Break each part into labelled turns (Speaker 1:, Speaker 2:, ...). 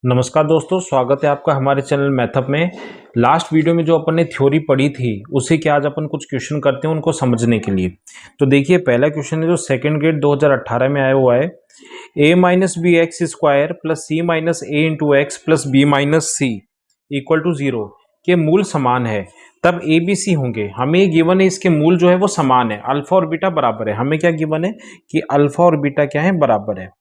Speaker 1: नमस्कार दोस्तों, स्वागत है आपका हमारे चैनल मैथअप में। लास्ट वीडियो में जो अपन ने थ्योरी पढ़ी थी उसी के आज अपन कुछ क्वेश्चन करते हैं उनको समझने के लिए। तो देखिए, पहला क्वेश्चन है जो सेकंड ग्रेड 2018 में आया हुआ है। a minus b x square plus c minus a into x plus b minus c equal to 0 के मूल समान है, तब ए बी सी होंगे। हमें ये गिवन है, इसके मूल जो है वो समान है, अल्फा और बीटा बराबर है। हमें क्या गिवन है कि अल्फा और बीटा क्या है, बराबर है।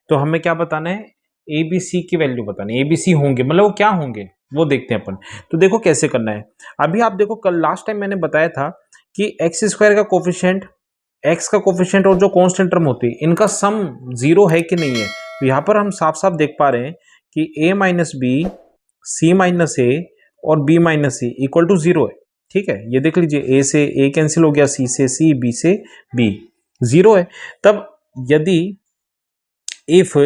Speaker 1: तो हमें क्या बताना है, ए बी सी की वैल्यू बतानी है। ए बी सी होंगे मतलब वो क्या होंगे वो देखते हैं अपन। तो देखो कैसे करना है। अभी आप देखो, कल लास्ट टाइम मैंने बताया था कि एक्स स्क्वायर का कोफिशिएंट, एक्स का कोफिशिएंट और जो कांस्टेंट टर्म होती है इनका सम 0 है कि नहीं है। तो यहाँ पर हम साफ साफ देख पा रहे हैं कि a minus b, c minus a और b minus c equal to 0 है। ठीक है, ये देख लीजिए, a से a कैंसिल हो गया, c से c, b से b 0 है। तब यदि if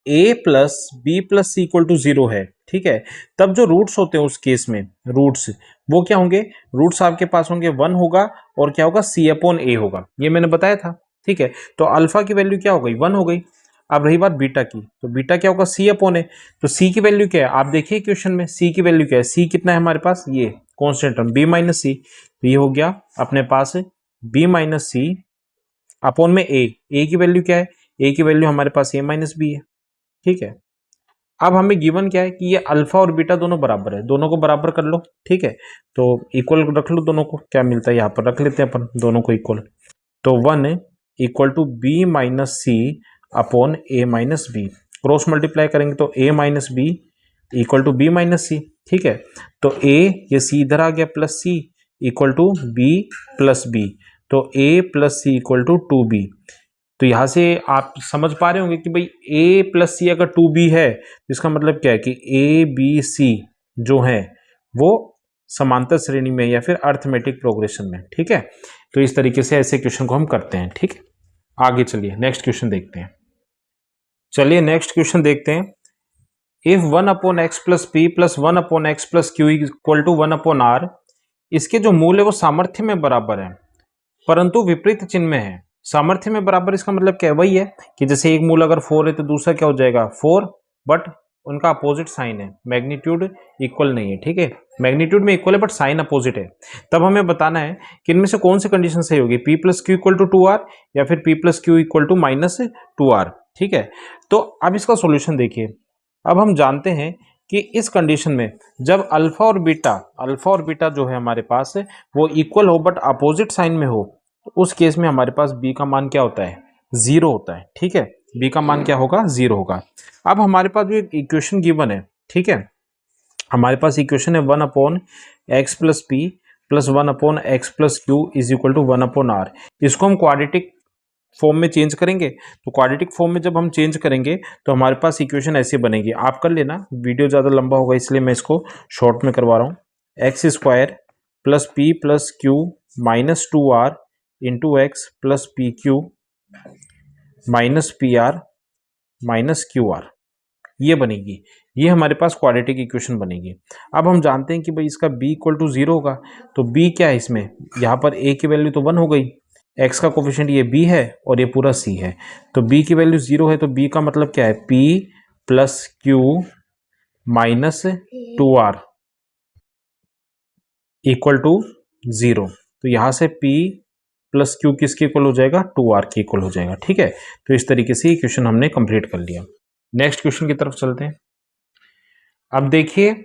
Speaker 1: a plus b plus c equal to 0 है, ठीक है, तब जो रूट्स होते हैं उस केस में रूट्स वो क्या होंगे, रूट्स आपके पास होंगे 1 होगा और क्या होगा, c अपॉन a होगा। ये मैंने बताया था। ठीक है, तो अल्फा की वैल्यू क्या हो गई, 1 हो गई। अब रही बात बीटा की, तो बीटा क्या होगा, c अपॉन a। तो c की वैल्यू क्या है, आप देखिए क्वेश्चन में c की वैल्यू क्या है। c कितना है हमारे पास, ये कॉन्स्टेंट टर्म b माइनस सी। तो ये हो गया अपने पास b माइनस सी अपॉन में a। की वैल्यू क्या है, a की वैल्यू हमारे पास a माइनस बी है। ठीक है, अब हमें गिवन क्या है कि ये अल्फा और बीटा दोनों बराबर है, दोनों को बराबर कर लो। ठीक है, तो इक्वल रख लो दोनों को, क्या मिलता है यहाँ पर रख लेते हैं अपन दोनों को इक्वल। तो 1 equal to b minus c upon a minus b. Cross multiply करेंगे तो a minus b equal to b minus c. ठीक है, तो ए, ये सी इधर आ गया, plus c equal to b plus b. तो a plus c equal to 2b। तो यहां से आप समझ पा रहे होंगे कि भाई a प्लस सी अगर 2b है तो इसका मतलब क्या है कि a b c जो है वो समांतर श्रेणी में या फिर अर्थमेटिक प्रोग्रेशन में। ठीक है, तो इस तरीके से ऐसे क्वेश्चन को हम करते हैं। ठीक है, आगे चलिए नेक्स्ट क्वेश्चन देखते हैं। चलिए नेक्स्ट क्वेश्चन देखते हैं। If 1 upon x plus p plus 1 upon x plus q equal to 1 upon r, इसके जो मूल है वो सामर्थ्य में बराबर है परंतु विपरीत चिन्ह में है। सामर्थ्य में बराबर इसका मतलब क्या है, वही है कि जैसे एक मूल अगर 4 है तो दूसरा क्या हो जाएगा 4, बट उनका अपोजिट साइन है, मैग्नीट्यूड इक्वल नहीं है। ठीक है, मैग्नीट्यूड में इक्वल है बट साइन अपोजिट है। तब हमें बताना है कि इनमें से कौन सी कंडीशन सही होगी, p plus q equal to 2r या फिर p plus q equal to minus 2r। ठीक है, तो अब इसका सोल्यूशन देखिए। अब हम जानते हैं कि इस कंडीशन में जब अल्फा और बीटा जो है हमारे पास वो इक्वल हो बट अपोजिट साइन में हो, तो उस केस में हमारे पास b का मान क्या होता है, 0 होता है। ठीक है, b का मान क्या होगा, 0 होगा। अब हमारे पास जो एक इक्वेशन गिवन है, ठीक है, हमारे पास इक्वेशन है 1 upon x plus p plus 1 upon x plus q is equal to 1 upon r. इसको हम क्वाड्रेटिक फॉर्म में चेंज करेंगे। तो क्वाड्रेटिक फॉर्म में जब हम चेंज करेंगे तो हमारे पास इक्वेशन ऐसे बनेगी। आप कर लेना, वीडियो ज़्यादा लंबा होगा इसलिए मैं इसको शॉर्ट में करवा रहा हूँ। X square plus p plus q minus 2r into x plus P Q minus P R minus Q R, ये बनेगी। ये हमारे पास क्वाड्रेटिक इक्वेशन बनेगी। अब हम जानते हैं कि भाई इसका b इक्वल टू 0 होगा। तो b क्या है इसमें, यहाँ पर a की वैल्यू तो 1 हो गई, x का कोफिशिएंट ये b है और ये पूरा c है। तो b की वैल्यू 0 है, तो b का मतलब क्या है, p plus q minus 2r equal to 0। तो यहाँ से p प्लस क्यू किसके इक्वल हो जाएगा, 2r के इक्वल हो जाएगा। ठीक है, तो इस तरीके से ये क्वेश्चन हमने कंप्लीट कर लिया। नेक्स्ट क्वेश्चन की तरफ चलते हैं। अब देखिए,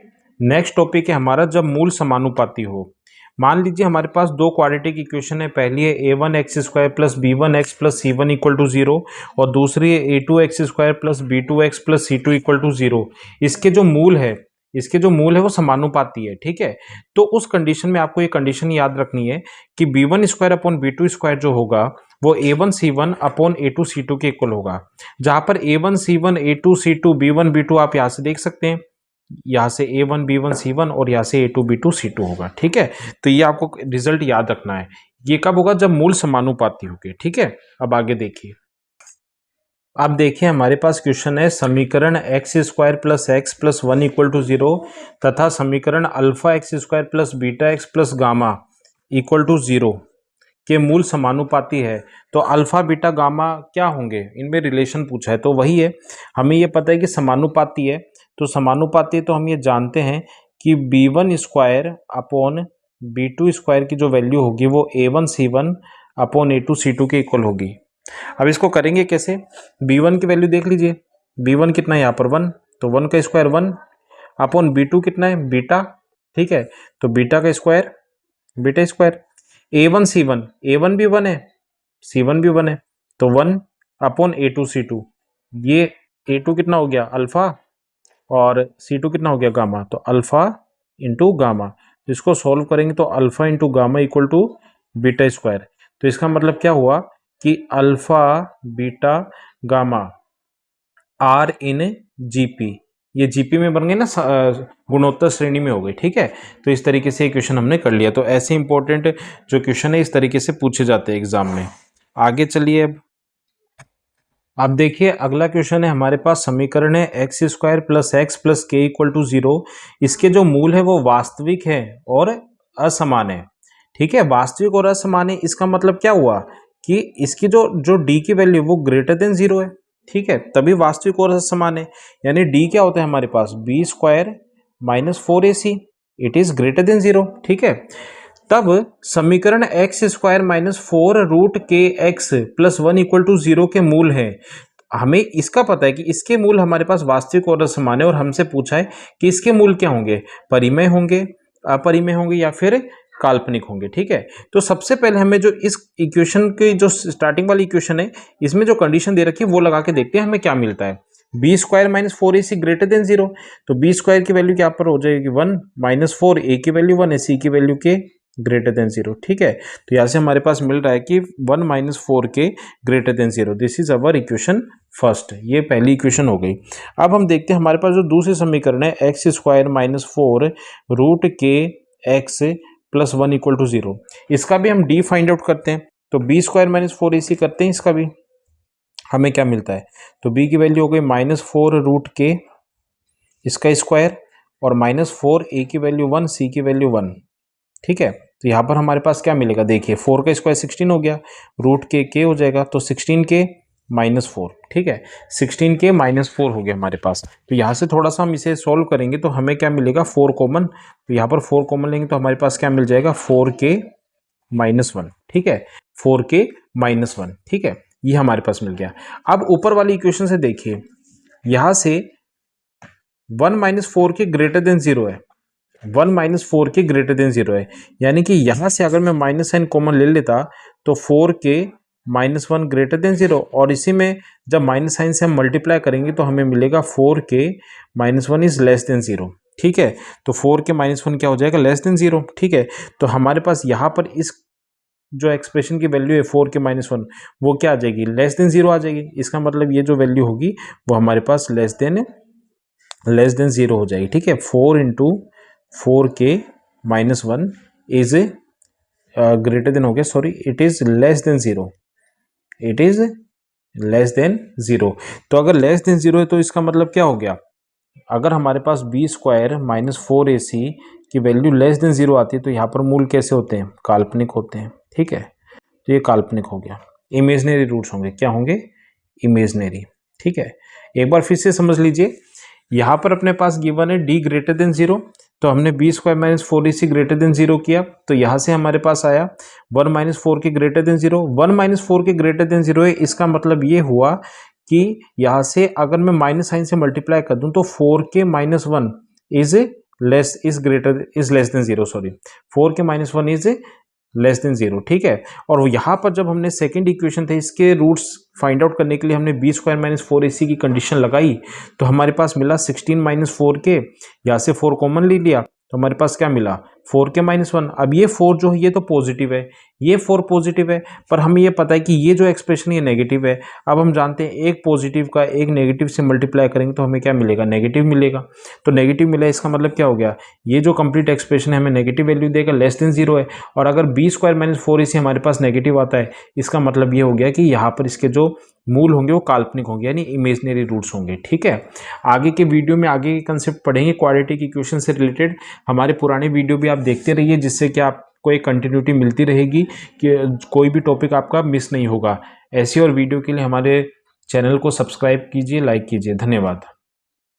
Speaker 1: नेक्स्ट टॉपिक है हमारा जब मूल समानुपाती हो। मान लीजिए हमारे पास दो क्वाड्रेटिक इक्वेशन है, पहली है a1 x square plus b1 x plus c1 equal to 0 और दूसरी है a2 x square plus b2 x plus c2 equal to 0। इसके जो मूल है वो समानुपाती है। ठीक है, तो उस कंडीशन में आपको ये कंडीशन याद रखनी है कि b1 square upon b2 square जो होगा वो a1 c1 upon a2 c2 के इक्वल होगा। जहां पर a1 c1 a2 c2 b1 b2 आप यहां से देख सकते हैं, यहाँ से a1 b1 c1 और यहाँ से a2 b2 c2 होगा। ठीक है, तो ये आपको रिजल्ट याद रखना है। ये कब होगा, जब मूल समानुपाती होंगे। ठीक है, अब आगे देखिए। अब देखिए हमारे पास क्वेश्चन है समीकरण x square plus x plus 1 equal to 0 तथा समीकरण alpha x square plus beta x plus gamma equal to 0 के मूल समानुपाती है तो अल्फा बीटा गामा क्या होंगे, इनमें रिलेशन पूछा है। तो वही है, हमें ये पता है कि समानुपाती है, तो समानुपाती है तो हम ये जानते हैं कि b1 square upon b2 square की जो वैल्यू होगी वो a1 c1 upon a2 c2 के इक्वल होगी। अब इसको करेंगे कैसे, b1 की वैल्यू देख लीजिए, b1 कितना है यहाँ पर 1, तो 1 का स्क्वायर 1 अपॉन b2 कितना है बीटा, ठीक है, तो बीटा का square beta square, a1 c1, a1 भी 1 है c1 भी 1 है, तो 1 अपॉन a2 c2, ये a2 कितना हो गया अल्फा और c2 कितना हो गया गामा, तो अल्फा इंटू गामा, तो इसको सॉल्व करेंगे तो alpha into gamma equal to beta square. तो इसका मतलब क्या हुआ कि alpha beta gamma are in GP, ये जीपी में बन गए ना, गुणोत्तर श्रेणी में हो गई, ठीक है। तो इस तरीके से क्वेश्चन हमने कर लिया। तो ऐसे इंपॉर्टेंट जो क्वेश्चन है इस तरीके से पूछे जाते हैं एग्जाम में। आगे चलिए, अब देखिए अगला क्वेश्चन है हमारे पास, समीकरण है x square plus x plus के इक्वल टू 0। इसके जो मूल है वो वास्तविक है और असमान है, ठीक है, वास्तविक और असमान है। इसका मतलब क्या हुआ कि इसकी जो डी की वैल्यू वो ग्रेटर देन 0 है, ठीक है, तभी वास्तविक और असमान है। यानी डी क्या होता है हमारे पास, b square minus 4ac, it is greater than 0, ठीक है। तब समीकरण एक्स स्क्वायर माइनस 4 रूट के एक्स प्लस 1 इक्वल टू 0 के मूल है। हमें इसका पता है कि इसके मूल हमारे पास वास्तविक और असमान है, और हमसे पूछा है कि इसके मूल क्या होंगे, परिमेय होंगे, अपरिमेय होंगे या फिर काल्पनिक होंगे, ठीक है। तो सबसे पहले हमें जो इस इक्वेशन की जो स्टार्टिंग वाली इक्वेशन है इसमें जो कंडीशन दे रखी है वो लगा के देखते हैं हमें क्या मिलता है। B square minus 4ac greater than 0, तो बी स्क्वायर की वैल्यू क्या पर हो जाएगी 1 माइनस 4, ए की वैल्यू 1 है, सी की वैल्यू के ग्रेटर देन 0, ठीक है। तो यहाँ से हमारे पास मिल रहा है कि 1 माइनस 4 के greater than 0, this is our equation first, ये पहली इक्वेशन हो गई। अब हम देखते हैं हमारे पास जो दूसरी समीकरण है एक्स स्क्वायर माइनस 4 रूट के एक्स प्लस 1 इक्वल टू 0, इसका भी हम डी फाइंड आउट करते हैं। तो बी स्क्वायर माइनस 4ac करते हैं, इसका भी हमें क्या मिलता है, तो b की वैल्यू हो गई माइनस 4 रूट के इसका स्क्वायर और माइनस 4, a की वैल्यू 1, c की वैल्यू 1, ठीक है। तो यहाँ पर हमारे पास क्या मिलेगा, देखिए 4 का स्क्वायर 16 हो गया, रूट के हो जाएगा, तो 16 के माइनस 4, ठीक है, 16 के माइनस 4 हो गया हमारे पास। तो यहाँ से थोड़ा सा हम इसे सॉल्व करेंगे तो हमें क्या मिलेगा 4 कॉमन, तो यहाँ पर 4 कॉमन लेंगे तो हमारे पास क्या मिल जाएगा 4 के माइनस 1, ठीक है, 4 के माइनस 1, ठीक है, ये हमारे पास मिल गया। अब ऊपर वाली इक्वेशन से देखिए, यहाँ से 1 माइनस 4 के ग्रेटर देन 0 है, 1 माइनस 4 के ग्रेटर देन 0 है, यानी कि यहाँ से अगर मैं माइनस साइन कॉमन ले लेता तो 4 के माइनस 1 ग्रेटर देन 0, और इसी में जब माइनस साइन से हम मल्टीप्लाई करेंगे तो हमें मिलेगा 4 के माइनस 1 इज लेस देन 0, ठीक है। तो 4 के माइनस 1 क्या हो जाएगा, लेस देन 0, ठीक है। तो हमारे पास यहाँ पर इस जो एक्सप्रेशन की वैल्यू है 4 के माइनस 1 वो क्या आ जाएगी, लेस देन 0 आ जाएगी। इसका मतलब ये जो वैल्यू होगी वो हमारे पास लेस देन 0 हो जाएगी, ठीक है। 4 इंटू 4 के माइनस 1 इज ग्रेटर देन हो गया, sorry it is less than 0, it is less than 0। तो अगर लेस देन 0 है तो इसका मतलब क्या हो गया, अगर हमारे पास बी स्क्वायर माइनस 4ac की वैल्यू लेस देन 0 आती है तो यहाँ पर मूल कैसे होते हैं, काल्पनिक होते हैं, ठीक है। तो ये काल्पनिक हो गया, इमेजनरी रूट्स होंगे, क्या होंगे, इमेजनरी, ठीक है। एक बार फिर से समझ लीजिए, यहाँ पर अपने पास गिवन है डी ग्रेटर देन 0, तो हमने b square minus 4ac greater than 0 किया, तो यहाँ से हमारे पास आया 1 माइनस 4 के ग्रेटर देन 0, 1 माइनस 4 के ग्रेटर देन 0 है। इसका मतलब ये हुआ कि यहाँ से अगर मैं माइनस साइन से मल्टीप्लाई कर दूं तो 4 के minus 1 is less than 0, sorry 4 के माइनस 1 इज लेस देन 0, ठीक है। और यहाँ पर जब हमने सेकंड इक्वेशन थे इसके रूट्स फाइंड आउट करने के लिए हमने बी स्क्वायर माइनस 4ac की कंडीशन लगाई, तो हमारे पास मिला 16 माइनस 4 के, यहाँ से 4 कॉमन ले लिया तो हमारे पास क्या मिला 4 के माइनस 1। अब ये 4 जो है ये तो पॉजिटिव है, ये 4 पॉजिटिव है, पर हमें ये पता है कि ये जो एक्सप्रेशन ये नेगेटिव है। अब हम जानते हैं एक पॉजिटिव का एक नेगेटिव से मल्टीप्लाई करेंगे तो हमें क्या मिलेगा, नेगेटिव मिलेगा। तो नेगेटिव मिला, इसका मतलब क्या हो गया, ये जो कंप्लीट एक्सप्रेशन है हमें नेगेटिव वैल्यू देगा, लेस देन 0 है। और अगर बी स्क्वायर माइनस 4ac हमारे पास नेगेटिव आता है, इसका मतलब ये हो गया कि यहाँ पर इसके जो मूल होंगे वो काल्पनिक होंगे, यानी इमेजनरी रूट्स होंगे, ठीक है। आगे के वीडियो में आगे के कंसेप्ट पढ़ेंगे क्वाड्रेटिक इक्वेशन से रिलेटेड। हमारे पुराने वीडियो भी आप देखते रहिए जिससे कि आप आपको एक कंटिन्यूटी मिलती रहेगी कि कोई भी टॉपिक आपका मिस नहीं होगा। ऐसी और वीडियो के लिए हमारे चैनल को सब्सक्राइब कीजिए, लाइक कीजिए। धन्यवाद।